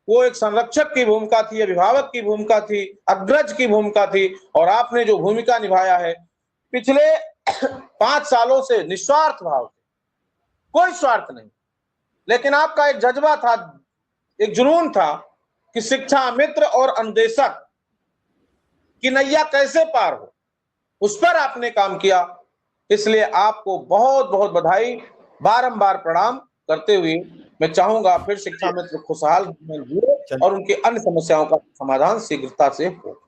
वो एक संरक्षक की भूमिका थी, अभिभावक की भूमिका थी, अग्रज की भूमिका थी, और आपने जो भूमिका निभाया है पिछले 5 सालों से निस्वार्थ भाव से, कोई स्वार्थ नहीं, लेकिन आपका एक जज्बा था, एक जुनून था कि शिक्षा मित्र और अनुदेशक की नैया कैसे पार हो, उस पर आपने काम किया। इसलिए आपको बहुत बहुत बधाई, बारंबार प्रणाम करते हुए मैं चाहूंगा फिर शिक्षा मित्र खुशहाल जीवन जिए और उनकी अन्य समस्याओं का समाधान शीघ्रता से हो।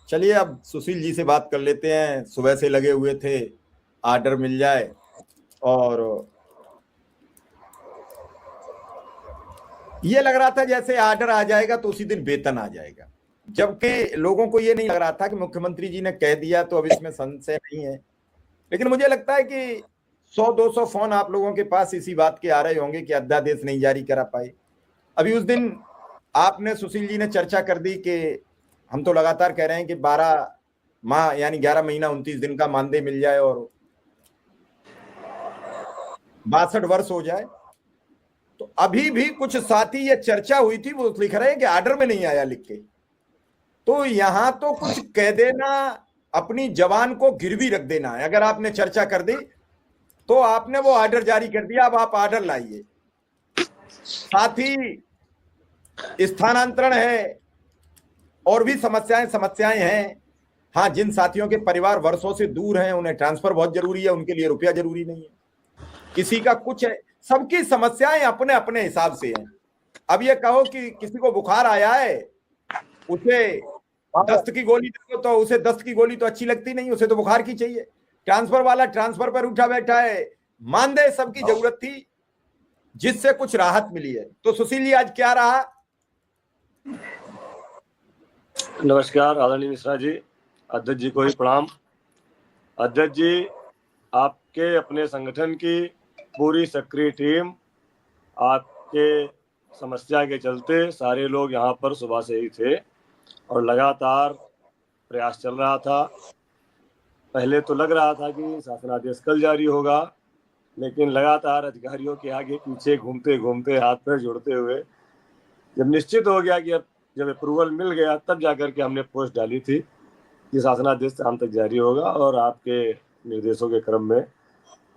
चलिए अब सुशील जी से बात कर लेते हैं। सुबह से लगे हुए थे आर्डर मिल जाए, और ये लग रहा था जैसे आर्डर आ जाएगा तो उसी दिन वेतन आ जाएगा, जबकि लोगों को ये नहीं लग रहा था कि मुख्यमंत्री जी ने कह दिया तो अब इसमें संशय नहीं है। लेकिन मुझे लगता है कि 100-200 फोन आप लोगों के पास इसी बात के आ रहे होंगे कि अध्यादेश नहीं जारी करा पाए। अभी उस दिन आपने, सुशील जी ने चर्चा कर दी कि हम तो लगातार कह रहे हैं कि 12 माह यानी 11 महीना 29 दिन का मानदेय मिल जाए और 62 वर्ष हो जाए। तो अभी भी कुछ साथी ये चर्चा हुई थी, वो लिख रहे हैं कि आर्डर में नहीं आया लिख के। तो यहां तो कुछ कह देना, अपनी जवान को गिरवी रख देना है। अगर आपने चर्चा कर दी तो आपने वो आर्डर जारी कर दिया, अब आप आर्डर लाइए। साथ ही स्थानांतरण है और भी समस्याएं हैं। हाँ, जिन साथियों के परिवार वर्षों से दूर हैं उन्हें ट्रांसफर बहुत जरूरी है, उनके लिए रुपया जरूरी नहीं है। किसी का कुछ है, सबकी समस्याएं अपने अपने हिसाब से हैं। अब ये कहो कि किसी को बुखार आया है, उसे दस्त की गोली दे दो तो उसे दस्त की गोली तो अच्छी लगती नहीं, उसे तो बुखार की चाहिए। ट्रांसफर वाला ट्रांसफर पर उठा बैठा है। मानदेय सबकी जरूरत थी जिससे कुछ राहत मिली है। तो सुशील जी आज क्या रहा? नमस्कार आदरणीय मिश्रा जी, अध्यक्ष जी को ही प्रणाम। अध्यक्ष जी, आपके अपने संगठन की पूरी सक्रिय टीम, आपके समस्या के चलते सारे लोग यहाँ पर सुबह से ही थे और लगातार प्रयास चल रहा था। पहले तो लग रहा था कि शासनादेश कल जारी होगा, लेकिन लगातार अधिकारियों के आगे पीछे घूमते घूमते, हाथ पैर जोड़ते हुए जब निश्चित हो गया कि अब जब अप्रूवल मिल गया, तब जाकर के हमने पोस्ट डाली थी कि शासनादेश शाम तक जारी होगा। और आपके निर्देशों के क्रम में,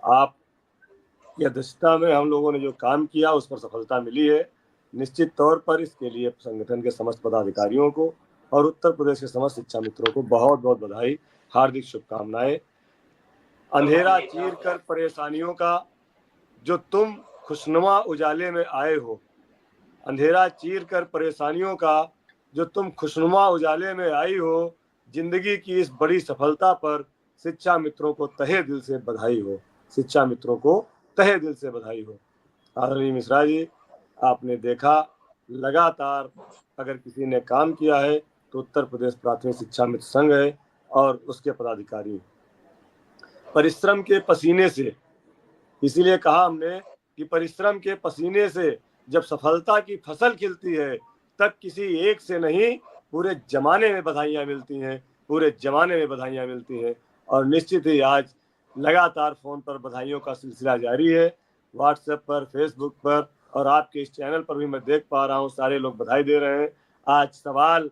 आपकी अध्यक्षता में हम लोगों ने जो काम किया उस पर सफलता मिली है। निश्चित तौर पर इसके लिए संगठन के समस्त पदाधिकारियों को और उत्तर प्रदेश के समस्त शिक्षा मित्रों को बहुत बहुत बधाई, हार्दिक शुभकामनाएं। अंधेरा चीर कर परेशानियों का जो तुम खुशनुमा उजाले में आए हो, अंधेरा चीर कर परेशानियों का जो तुम खुशनुमा उजाले में आई हो, जिंदगी की इस बड़ी सफलता पर शिक्षा मित्रों को तहे दिल से बधाई हो, शिक्षा मित्रों को तहे दिल से बधाई हो। आदरणीय मिश्रा जी, आपने देखा लगातार अगर किसी ने काम किया है तो उत्तर प्रदेश प्राथमिक शिक्षा मित्र संघ है और उसके पदाधिकारी परिश्रम के पसीने से। इसीलिए कहा हमने कि परिश्रम के पसीने से जब सफलता की फसल खिलती है, तब किसी एक से नहीं, पूरे जमाने में बधाइयाँ मिलती हैं, पूरे जमाने में बधाइयाँ मिलती हैं। और निश्चित ही आज लगातार फ़ोन पर बधाइयों का सिलसिला जारी है। व्हाट्सएप पर, फेसबुक पर और आपके इस चैनल पर भी मैं देख पा रहा हूँ, सारे लोग बधाई दे रहे हैं। आज सवाल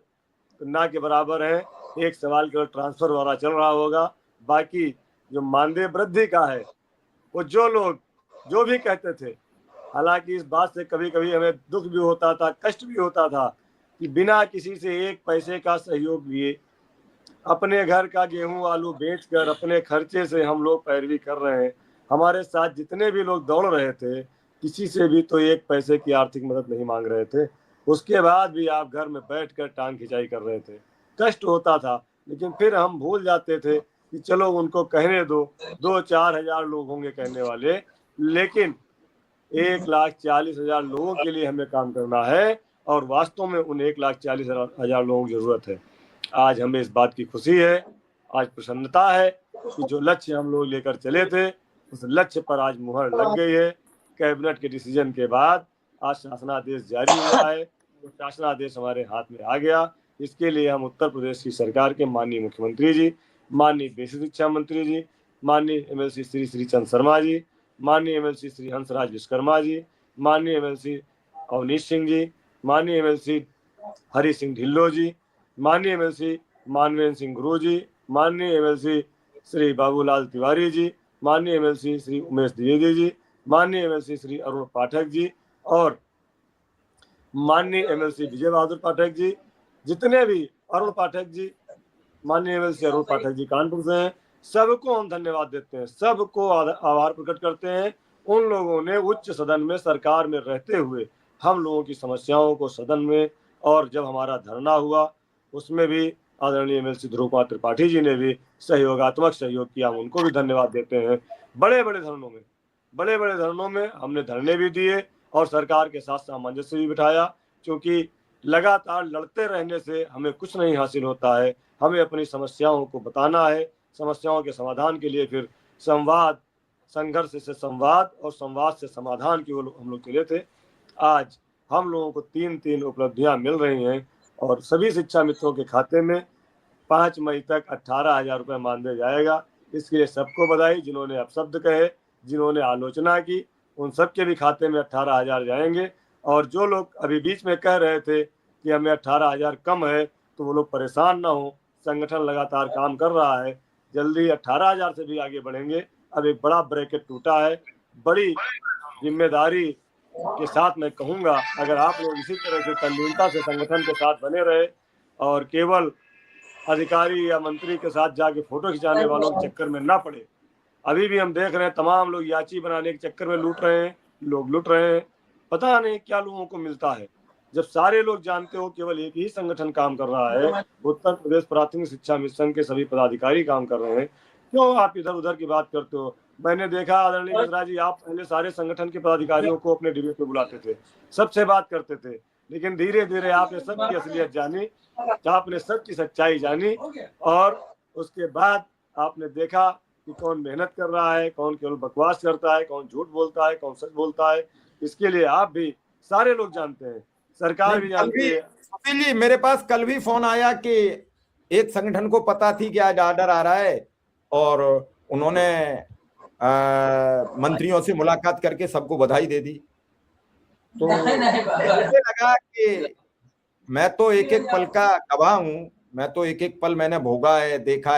ना के बराबर है, एक सवाल केवल ट्रांसफ़र वाला चल रहा होगा, बाकी जो मानदेय वृद्धि का है वो जो लोग जो भी कहते थे, हालांकि इस बात से कभी कभी हमें दुख भी होता था, कष्ट भी होता था कि बिना किसी से एक पैसे का सहयोग लिए अपने घर का गेहूं आलू बेचकर अपने खर्चे से हम लोग पैरवी कर रहे हैं। हमारे साथ जितने भी लोग दौड़ रहे थे, किसी से भी तो एक पैसे की आर्थिक मदद नहीं मांग रहे थे। उसके बाद भी आप घर में बैठकर टांग खिंचाई कर रहे थे। कष्ट होता था, लेकिन फिर हम भूल जाते थे कि चलो उनको कहने दो, 2-4 हजार लोग होंगे कहने वाले, लेकिन 1,40,000 लोगों के लिए हमें काम करना है और वास्तव में उन 1,40,000 लोगों की जरूरत है। आज हमें इस बात की खुशी है, आज प्रसन्नता है कि जो लक्ष्य हम लोग लेकर चले थे उस लक्ष्य पर आज मुहर लग गई है। कैबिनेट के डिसीजन के बाद आज शासनादेश जारी हुआ है, तो शासनादेश हमारे हाथ में आ गया। इसके लिए हम उत्तर प्रदेश की सरकार के माननीय मुख्यमंत्री जी, माननीय बेसिक शिक्षा मंत्री जी, माननीय MLC श्री श्रीचंद शर्मा जी, माननीय MLC श्री हंसराज विश्वकर्मा जी, माननीय MLC अवनीश सिंह जी, माननीय एमएलसी हरि सिंह ढिल्लो जी, माननीय एमएलसी मानवेंद्र सिंह गुरु जी, माननीय एमएलसी श्री बाबूलाल तिवारी जी, माननीय एमएलसी श्री उमेश द्विवेदी जी, माननीय एमएलसी श्री अरुण पाठक जी और माननीय एमएलसी विजय बहादुर पाठक जी, जितने भी अरुण पाठक जी, माननीय एमएलसी अरुण पाठक जी कानपुर से हैं, सबको हम धन्यवाद देते हैं, सबको आभार प्रकट करते हैं। उन लोगों ने उच्च सदन में सरकार में रहते हुए हम लोगों की समस्याओं को सदन में, और जब हमारा धरना हुआ उसमें भी आदरणीय एमएलसी ध्रुव कुमार त्रिपाठी जी ने भी सहयोगात्मक सहयोग किया, हम उनको भी धन्यवाद देते हैं। बड़े बड़े धरनों में हमने धरने भी दिए और सरकार के साथ सामंजस्य भी बिठाया, क्योंकि लगातार लड़ते रहने से हमें कुछ नहीं हासिल होता है। हमें अपनी समस्याओं को बताना है, समस्याओं के समाधान के लिए फिर संवाद, संघर्ष से संवाद और संवाद से समाधान की ओर हम लोग चले थे। आज हम लोगों को 3 उपलब्धियां मिल रही हैं और सभी शिक्षा मित्रों के खाते में 5 मई तक 18,000 रुपये मान दिया जाएगा। इसके लिए सबको बधाई। जिन्होंने अपशब्द कहे, जिन्होंने आलोचना की, उन सबके भी खाते में 18,000 जाएंगे। और जो लोग अभी बीच में कह रहे थे कि हमें 18,000 कम है, तो वो लोग परेशान ना हो, संगठन लगातार काम कर रहा है, जल्दी 18,000 से भी आगे बढ़ेंगे। अब एक बड़ा ब्रैकेट टूटा है। बड़ी जिम्मेदारी के साथ मैं कहूँगा, अगर आप लोग इसी तरह से तल्लीनता से संगठन के साथ बने रहे और केवल अधिकारी या मंत्री के साथ जाके फोटो खिंचाने वालों के चक्कर में ना पड़े। अभी भी हम देख रहे हैं तमाम लोग याची बनाने के चक्कर में लूट रहे हैं, लोग लूट रहे हैं, पता नहीं क्या लोगों को मिलता है। जब सारे लोग जानते हो केवल एक ही संगठन काम कर रहा है, उत्तर प्रदेश प्राथमिक शिक्षा मिशन के सभी पदाधिकारी काम कर रहे हैं, क्यों आप इधर उधर की बात करते हो? मैंने देखा आदरणीय मिश्रा जी, आप पहले सारे संगठन के पदाधिकारियों को अपने डिबेट में बुलाते थे, सबसे बात करते थे, लेकिन धीरे धीरे आपने सबकी असलियत जानी, आपने सबकी सच्चाई जानी और उसके बाद आपने देखा कि कौन मेहनत कर रहा है, कौन केवल बकवास करता है, कौन झूठ बोलता है, कौन सच बोलता है। इसके लिए आप भी सारे लोग जानते हैं, सरकार भी जानती है। सुशील जी, मेरे पास कल भी फोन आया कि एक संगठन को पता थी कि आज ऑर्डर आ रहा है और उन्होंने मंत्रियों से मुलाकात करके सबको बधाई दे दी। तो मुझे लगा कि मैं तो एक एक पल का गवाह हूं, मैं तो एक एक पल मैंने भोगा है, देखा है।